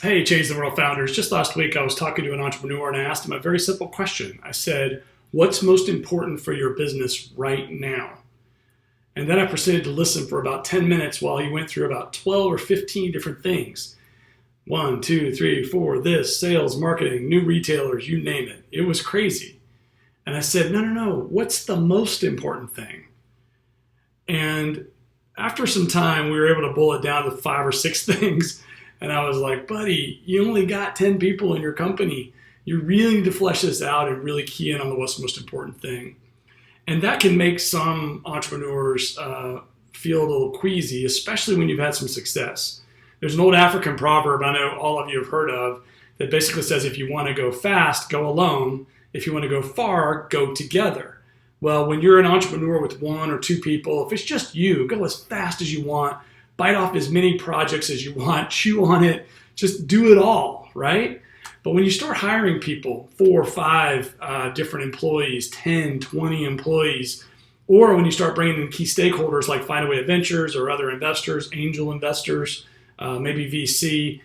Hey, Change the World founders. Just last week, I was talking to an entrepreneur and I asked him a very simple question. I said, what's most important for your business right now? And then I proceeded to listen for about 10 minutes while he went through about 12 or 15 different things. 1, 2, 3, 4, this, sales, marketing, new retailers, you name it. It was crazy. And I said, no, what's the most important thing? And after some time, we were able to boil it down to 5 or 6 things. And I was like, buddy, you only got 10 people in your company. You really need to flesh this out and really key in on what's the most important thing. And that can make some entrepreneurs feel a little queasy, especially when you've had some success. There's an old African proverb I know all of you have heard of that basically says, if you want to go fast, go alone. If you want to go far, go together. Well, when you're an entrepreneur with 1 or 2 people, if it's just you, go as fast as you want. Bite off as many projects as you want, chew on it, just do it all, right? But when you start hiring people, 4 or 5 different employees, 10, 20 employees, or when you start bringing in key stakeholders like Findaway Ventures or other investors, angel investors, maybe VC,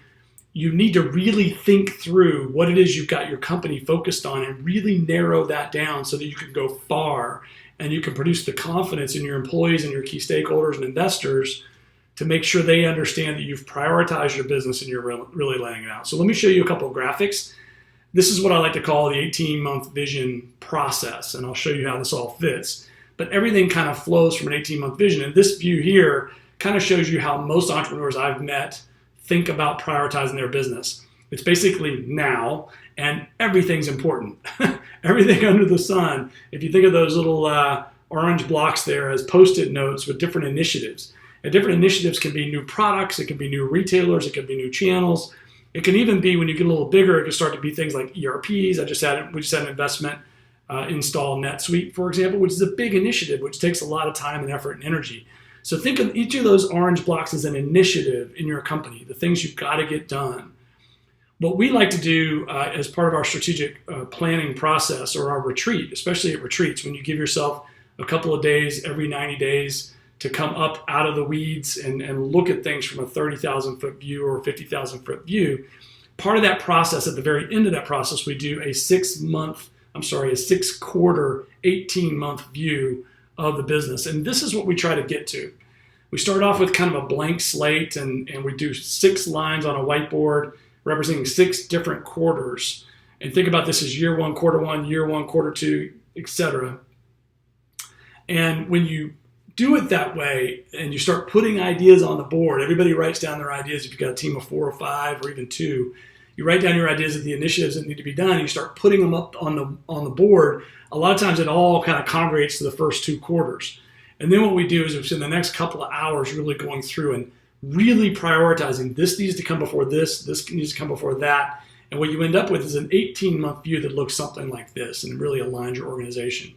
you need to really think through what it is you've got your company focused on and really narrow that down so that you can go far and you can produce the confidence in your employees and your key stakeholders and investors to make sure they understand that you've prioritized your business and you're really laying it out. So let me show you a couple of graphics. This is what I like to call the 18-month vision process, and I'll show you how this all fits. But everything kind of flows from an 18-month vision, and this view here kind of shows you how most entrepreneurs I've met think about prioritizing their business. It's basically now, and everything's important. Everything under the sun. If you think of those little orange blocks there as Post-it notes with different initiatives. And different initiatives can be new products, it can be new retailers, it can be new channels. It can even be, when you get a little bigger, it can start to be things like ERPs. We just had an investment install NetSuite, for example, which is a big initiative, which takes a lot of time and effort and energy. So think of each of those orange blocks as an initiative in your company, the things you've got to get done. What we like to do as part of our strategic planning process or our retreat, especially at retreats, when you give yourself a couple of days every 90 days to come up out of the weeds and look at things from a 30,000-foot view or a 50,000-foot view. Part of that process, at the very end of that process, we do a 6-quarter, 18-month view of the business. And this is what we try to get to. We start off with kind of a blank slate and we do 6 lines on a whiteboard representing 6 different quarters. And think about this as year 1, quarter 1, year 1, quarter 2, etc. And when you do it that way and you start putting ideas on the board, everybody writes down their ideas. If you've got a team of 4 or 5 or even 2, you write down your ideas of the initiatives that need to be done and you start putting them up on the board. A lot of times it all kind of congregates to the first 2 quarters. And then what we do is we spend the next couple of hours really going through and really prioritizing. This needs to come before this needs to come before that. And what you end up with is an 18-month view that looks something like this and really aligns your organization.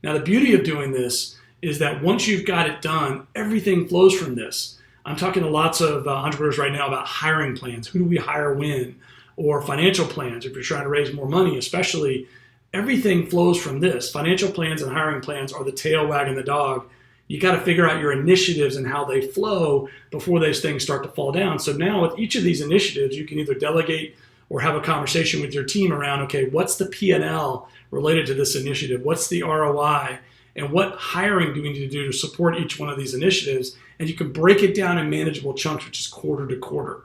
Now the beauty of doing this is that once you've got it done, everything flows from this. I'm talking to lots of entrepreneurs right now about hiring plans. Who do we hire when? Or financial plans, if you're trying to raise more money especially. Everything flows from this. Financial plans and hiring plans are the tail wagging the dog. You got to figure out your initiatives and how they flow before those things start to fall down. So now with each of these initiatives, you can either delegate or have a conversation with your team around, okay, what's the P&L related to this initiative? What's the ROI? And what hiring do we need to do to support each one of these initiatives? And you can break it down in manageable chunks, which is quarter to quarter.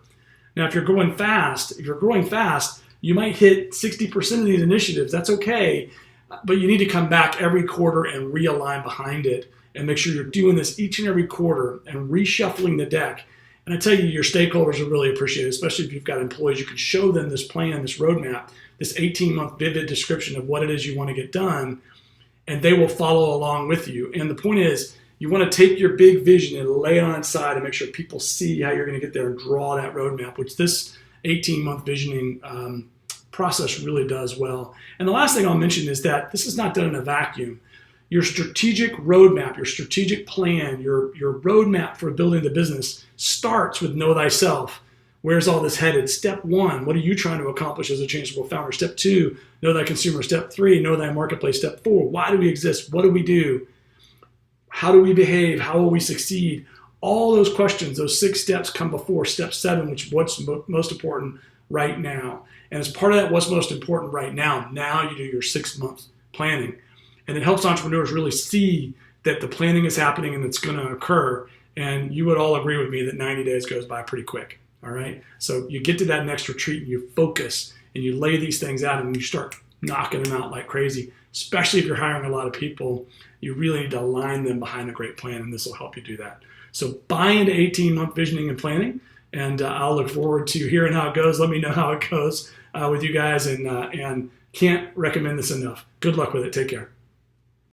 Now, if you're growing fast, you might hit 60% of these initiatives. That's okay, but you need to come back every quarter and realign behind it and make sure you're doing this each and every quarter and reshuffling the deck. And I tell you, your stakeholders will really appreciate it, especially if you've got employees. You can show them this plan, this roadmap, this 18-month vivid description of what it is you want to get done, and they will follow along with you. And the point is, you want to take your big vision and lay it on its side and make sure people see how you're going to get there and draw that roadmap, which this 18-month visioning process really does well. And the last thing I'll mention is that this is not done in a vacuum. Your strategic roadmap, your strategic plan, your roadmap for building the business starts with know thyself. Where's all this headed? Step 1, what are you trying to accomplish as a changeable founder? Step 2, know thy consumer. Step 3, know thy marketplace. Step 4, why do we exist? What do we do? How do we behave? How will we succeed? all those questions, those 6 steps come before step 7, which is what's most important right now. And as part of that, what's most important right now, now you do your 6-month planning. And it helps entrepreneurs really see that the planning is happening and it's going to occur. And you would all agree with me that 90 days goes by pretty quick. All right. So you get to that next retreat and you focus and you lay these things out and you start knocking them out like crazy, especially if you're hiring a lot of people. You really need to align them behind a great plan, and this will help you do that. So buy into 18-month visioning and planning, and I'll look forward to hearing how it goes. Let me know how it goes with you guys, and can't recommend this enough. Good luck with it. Take care.